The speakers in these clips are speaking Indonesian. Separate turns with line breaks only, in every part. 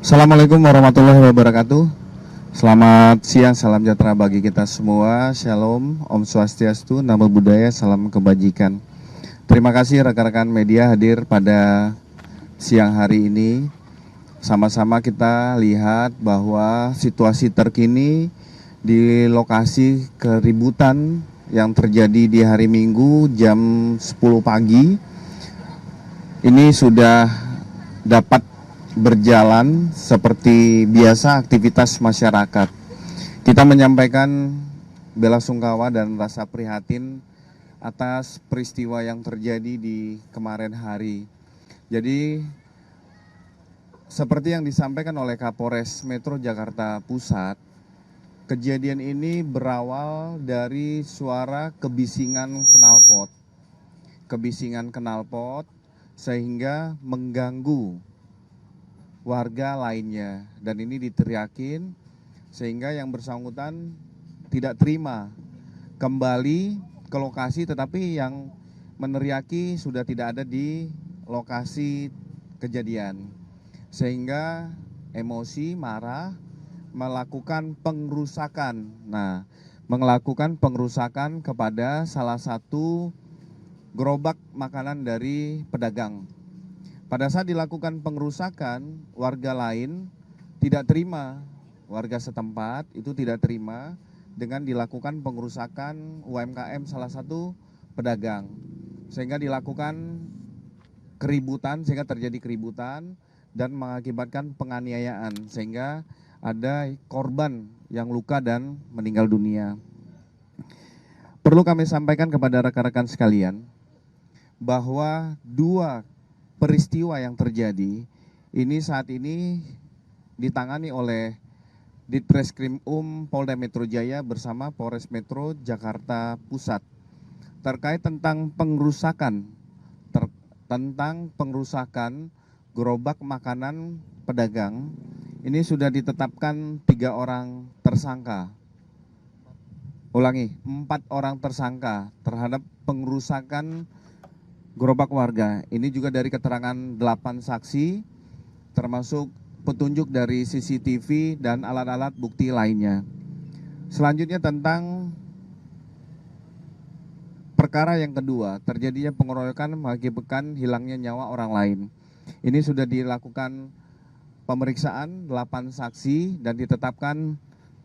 Assalamualaikum warahmatullahi wabarakatuh. Selamat siang, salam sejahtera bagi kita semua. Shalom, Om Swastiastu, Namo Buddhaya, salam kebajikan. Terima kasih rekan-rekan media hadir pada siang hari ini. Sama-sama kita lihat bahwa situasi terkini di lokasi keributan yang terjadi di hari Minggu jam 10 pagi ini sudah dapat berjalan seperti biasa aktivitas masyarakat. Kita menyampaikan belasungkawa dan rasa prihatin atas peristiwa yang terjadi di kemarin hari. Jadi seperti yang disampaikan oleh Kapolres Metro Jakarta Pusat, kejadian ini berawal dari suara kebisingan knalpot. Kebisingan knalpot sehingga mengganggu warga lainnya, dan ini diteriakin sehingga yang bersangkutan tidak terima kembali ke lokasi, tetapi yang meneriaki sudah tidak ada di lokasi kejadian sehingga emosi, marah, melakukan pengrusakan. Nah, melakukan pengrusakan kepada salah satu gerobak makanan dari pedagang. Pada saat dilakukan pengrusakan, warga lain tidak terima, warga setempat itu tidak terima dengan dilakukan pengrusakan UMKM salah satu pedagang. Sehingga dilakukan keributan, sehingga terjadi keributan dan mengakibatkan penganiayaan. Sehingga ada korban yang luka dan meninggal dunia. Perlu kami sampaikan kepada rekan-rekan sekalian bahwa dua peristiwa yang terjadi ini saat ini ditangani oleh Ditreskrim Polda Metro Jaya bersama Polres Metro Jakarta Pusat terkait tentang pengrusakan gerobak makanan pedagang. Ini sudah ditetapkan 3 orang tersangka. 4 orang tersangka terhadap pengrusakan gerobak warga. Ini juga dari keterangan 8 saksi, termasuk petunjuk dari CCTV dan alat-alat bukti lainnya. Selanjutnya tentang perkara yang kedua, terjadinya pengeroyokan mengakibatkan hilangnya nyawa orang lain. Ini sudah dilakukan pemeriksaan 8 saksi dan ditetapkan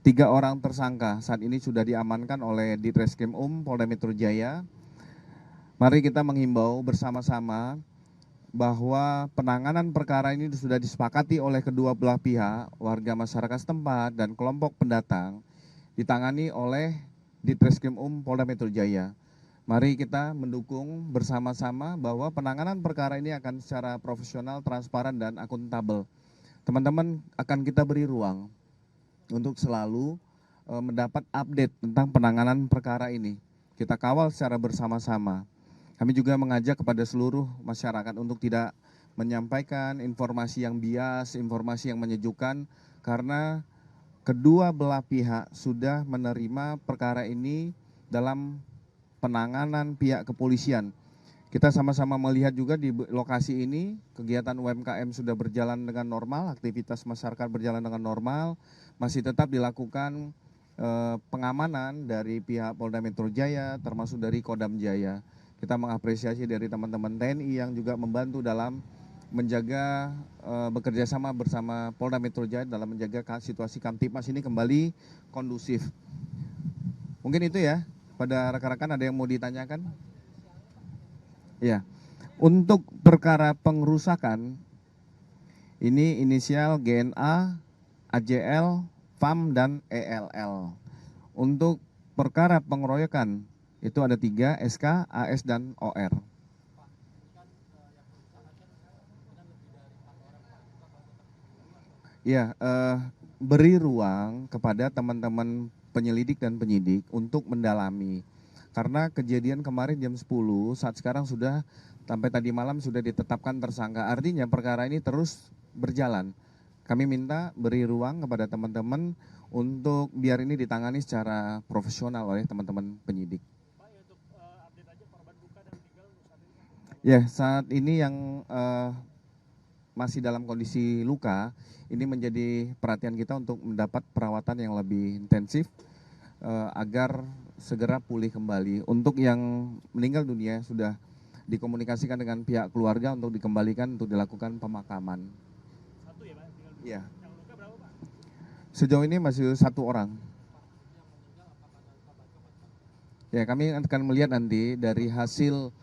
3 orang tersangka. Saat ini sudah diamankan oleh Ditreskrim Polda Metro Jaya. Mari kita menghimbau bersama-sama bahwa penanganan perkara ini sudah disepakati oleh kedua belah pihak, warga masyarakat setempat dan kelompok pendatang, ditangani oleh Ditreskrim Polda Metro Jaya. Mari kita mendukung bersama-sama bahwa penanganan perkara ini akan secara profesional, transparan, dan akuntabel. Teman-teman akan kita beri ruang untuk selalu mendapat update tentang penanganan perkara ini. Kita kawal secara bersama-sama. Kami juga mengajak kepada seluruh masyarakat untuk tidak menyampaikan informasi yang bias, informasi yang menyejukkan, karena kedua belah pihak sudah menerima perkara ini dalam penanganan pihak kepolisian. Kita sama-sama melihat juga di lokasi ini kegiatan UMKM sudah berjalan dengan normal, aktivitas masyarakat berjalan dengan normal, masih tetap dilakukan pengamanan dari pihak Polda Metro Jaya termasuk dari Kodam Jaya. Kita mengapresiasi dari teman-teman TNI yang juga membantu dalam menjaga bekerja sama bersama Polda Metro Jaya dalam menjaga situasi Kamtipmas ini kembali kondusif. Mungkin itu ya, pada rekan-rekan ada yang mau ditanyakan? Ya, untuk perkara pengrusakan ini inisial GNA, AJL, FAM, dan ELL. Untuk perkara pengeroyokan itu ada 3, SK, AS, dan OR. Ya, beri ruang kepada teman-teman penyelidik dan penyidik untuk mendalami. Karena kejadian kemarin jam 10, saat sekarang sudah sampai tadi malam sudah ditetapkan tersangka. Artinya perkara ini terus berjalan. Kami minta beri ruang kepada teman-teman untuk biar ini ditangani secara profesional oleh teman-teman penyidik. Ya, saat ini yang masih dalam kondisi luka, ini menjadi perhatian kita untuk mendapat perawatan yang lebih intensif agar segera pulih kembali. Untuk yang meninggal dunia sudah dikomunikasikan dengan pihak keluarga untuk dikembalikan untuk dilakukan pemakaman.
Satu ya Pak?
Iya.
Yang luka berapa Pak?
Sejauh ini masih 1 orang. Ya, kami akan melihat nanti dari hasil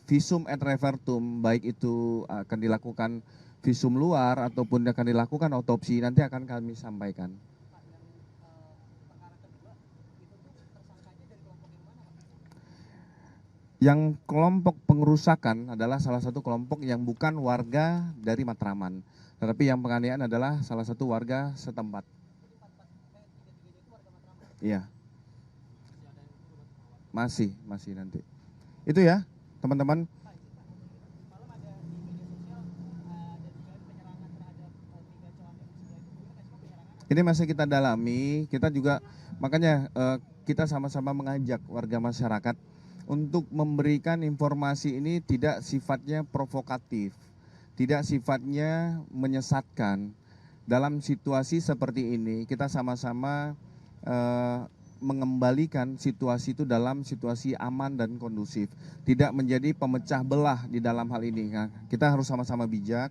visum et repertum, baik itu akan dilakukan visum luar ataupun akan dilakukan otopsi, nanti akan kami sampaikan. Yang kelompok pengerusakan adalah salah satu kelompok yang bukan warga dari Matraman, tetapi yang penganiayaan adalah salah satu warga setempat. Iya. Masih nanti. Itu ya, teman-teman. Ini masih kita dalami, kita juga makanya kita sama-sama mengajak warga masyarakat untuk memberikan informasi ini tidak sifatnya provokatif, tidak sifatnya menyesatkan. Dalam situasi seperti ini, kita sama-sama mengembalikan situasi itu dalam situasi aman dan kondusif, tidak menjadi pemecah belah di dalam hal ini. Nah, kita harus sama-sama bijak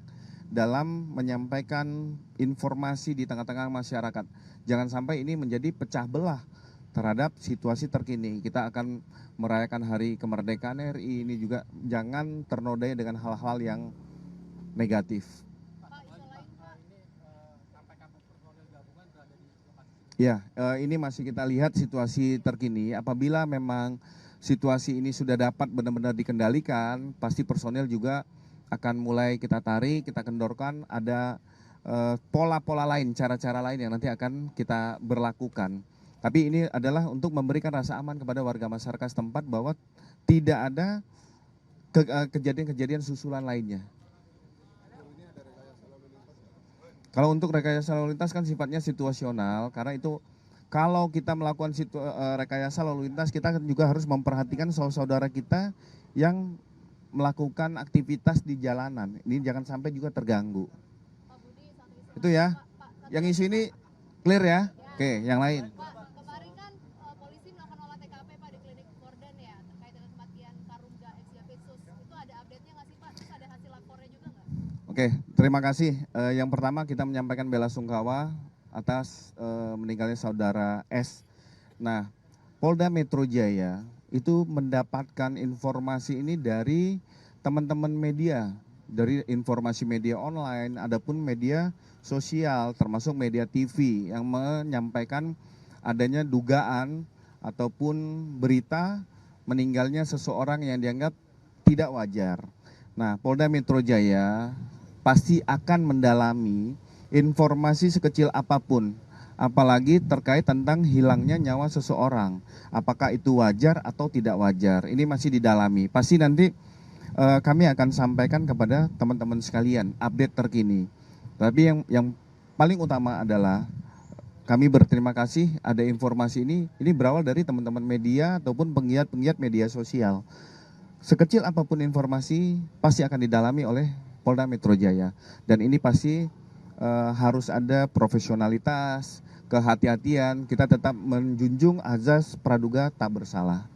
dalam menyampaikan informasi di tengah-tengah masyarakat. Jangan sampai ini menjadi pecah belah terhadap situasi terkini. Kita akan merayakan hari kemerdekaan RI, ini juga jangan ternodai dengan hal-hal yang negatif. Ya, ini masih kita lihat situasi terkini. Apabila memang situasi ini sudah dapat benar-benar dikendalikan, pasti personel juga akan mulai kita tarik, kita kendorkan. Ada pola-pola lain, cara-cara lain yang nanti akan kita berlakukan. Tapi ini adalah untuk memberikan rasa aman kepada warga masyarakat setempat bahwa tidak ada kejadian-kejadian susulan lainnya. Kalau untuk rekayasa lalu lintas kan sifatnya situasional, karena itu kalau kita melakukan rekayasa lalu lintas, kita juga harus memperhatikan saudara kita yang melakukan aktivitas di jalanan. Ini jangan sampai juga terganggu. Itu ya. Yang isu ini clear ya? Oke, yang lain.
Pak, kemarin kan polisi melakukan olah TKP Pak di klinik Gordon ya, terkait dengan kematian Karungga Exiapitsus. Itu ada update-nya nggak sih Pak? Terus ada hasil lapornya juga nggak?
Oke, terima kasih. Yang pertama kita menyampaikan bela sungkawa atas meninggalnya saudara S. Nah, Polda Metro Jaya itu mendapatkan informasi ini dari teman-teman media, dari informasi media online, adapun media sosial termasuk media TV yang menyampaikan adanya dugaan ataupun berita meninggalnya seseorang yang dianggap tidak wajar. Nah, Polda Metro Jaya pasti akan mendalami informasi sekecil apapun, apalagi terkait tentang hilangnya nyawa seseorang. Apakah itu wajar atau tidak wajar? Ini masih didalami. Pasti nanti kami akan sampaikan kepada teman-teman sekalian update terkini. Tapi yang paling utama adalah kami berterima kasih ada informasi ini berawal dari teman-teman media ataupun penggiat-penggiat media sosial. Sekecil apapun informasi pasti akan didalami oleh Polda Metro Jaya. Dan ini pasti harus ada profesionalitas, kehati-hatian, kita tetap menjunjung azas praduga tak bersalah.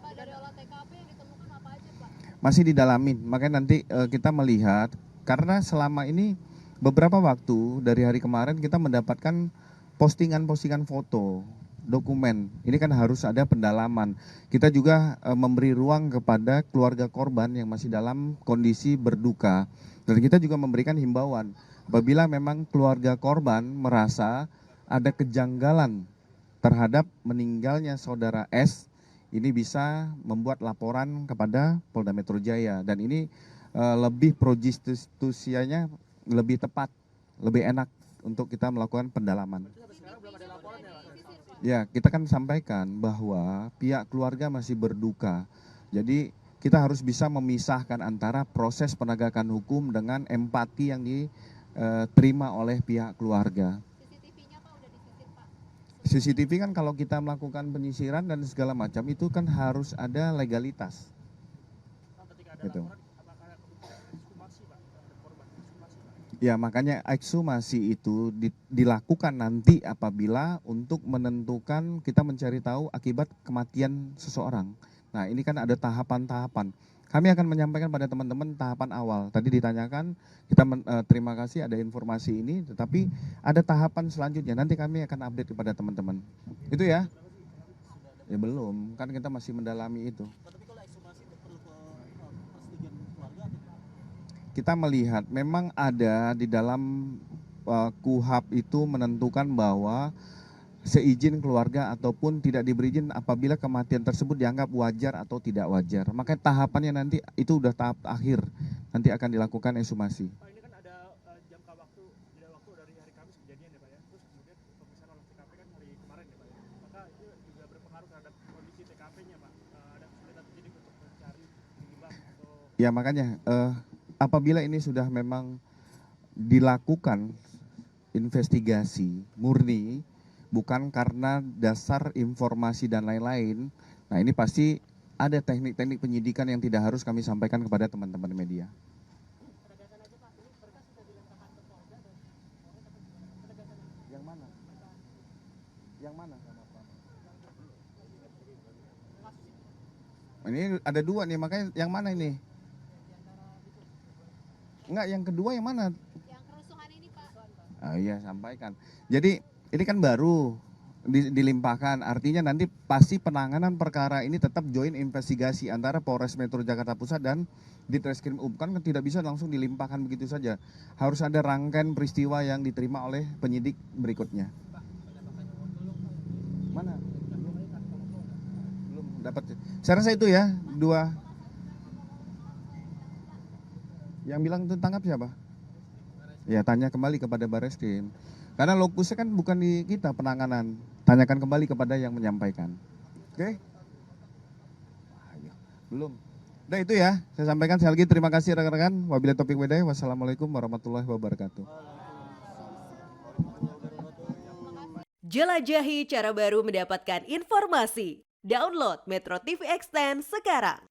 Pak, dari olah TKP yang ditemukan apa aja Pak?
Masih didalamin, makanya nanti kita melihat, karena selama ini beberapa waktu dari hari kemarin kita mendapatkan postingan-postingan foto, dokumen. Ini kan harus ada pendalaman. Kita juga memberi ruang kepada keluarga korban yang masih dalam kondisi berduka. Dan kita juga memberikan himbauan, apabila memang keluarga korban merasa ada kejanggalan terhadap meninggalnya saudara S, ini bisa membuat laporan kepada Polda Metro Jaya. Dan ini lebih pro justisianya lebih tepat, lebih enak untuk kita melakukan pendalaman. Ya, kita kan sampaikan bahwa pihak keluarga masih berduka. Jadi kita harus bisa memisahkan antara proses penegakan hukum dengan empati yang diterima oleh pihak keluarga.
CCTV-nya Pak udah disisir Pak?
CCTV kan kalau kita melakukan penyisiran dan segala macam itu kan harus ada legalitas.
Ketika ada
Gitu.
laporan, apakah ada ekshumasi Pak terhadap korban?
Ya, makanya ekshumasi itu dilakukan nanti apabila untuk menentukan kita mencari tahu akibat kematian seseorang. Nah, ini kan ada tahapan-tahapan. Kami akan menyampaikan pada teman-teman tahapan awal. Tadi ditanyakan, kita terima kasih ada informasi ini, tetapi ada tahapan selanjutnya. Nanti kami akan update kepada teman-teman. Itu ya? Ya belum, kan kita masih mendalami itu.
Tapi kalau ekshumasi itu perlu persetujuan keluarga atau
Kita melihat memang ada di dalam KUHP itu menentukan bahwa seizin keluarga ataupun tidak diberi izin apabila kematian tersebut dianggap wajar atau tidak wajar. Makanya tahapannya nanti itu udah tahap akhir, nanti akan dilakukan ekshumasi.
Pak, ini kan ada jangka waktu, jeda waktu dari hari Kamis kejadian ya Pak ya. Terus kemudian pemeriksaan oleh TKP kan hari kemarin ya Pak ya. Maka itu juga berpengaruh terhadap kondisi TKP-nya Pak. Ada kesulitan penyidik untuk mencari penyebab atau
Ya makanya apabila ini sudah memang dilakukan investigasi murni, bukan karena dasar informasi dan lain-lain, nah ini pasti ada teknik-teknik penyidikan yang tidak harus kami sampaikan kepada teman-teman media. Yang mana? Yang mana? Ini ada dua nih, makanya yang mana ini? Enggak, yang kedua yang mana?
Yang kerusuhan ini Pak.
Oh iya, sampaikan. Jadi ini kan baru dilimpahkan, artinya nanti pasti penanganan perkara ini tetap joint investigasi antara Polres Metro Jakarta Pusat dan Ditreskrim kan tidak bisa langsung dilimpahkan begitu saja. Harus ada rangkaian peristiwa yang diterima oleh penyidik berikutnya. Mana? Belum dapat. Saya rasa itu ya, dua. Yang bilang itu tangkap siapa? Ya tanya kembali kepada Bareskrim. Karena lokusnya kan bukan di kita penanganan. Tanyakan kembali kepada yang menyampaikan. Oke? Ayo. Belum. Udah itu ya, saya sampaikan sekali lagi terima kasih rekan-rekan. Wabillahi taufiq wal hidayah. Wassalamualaikum warahmatullahi wabarakatuh.
Jelajahi cara baru mendapatkan informasi. Download Metro TV Extend sekarang.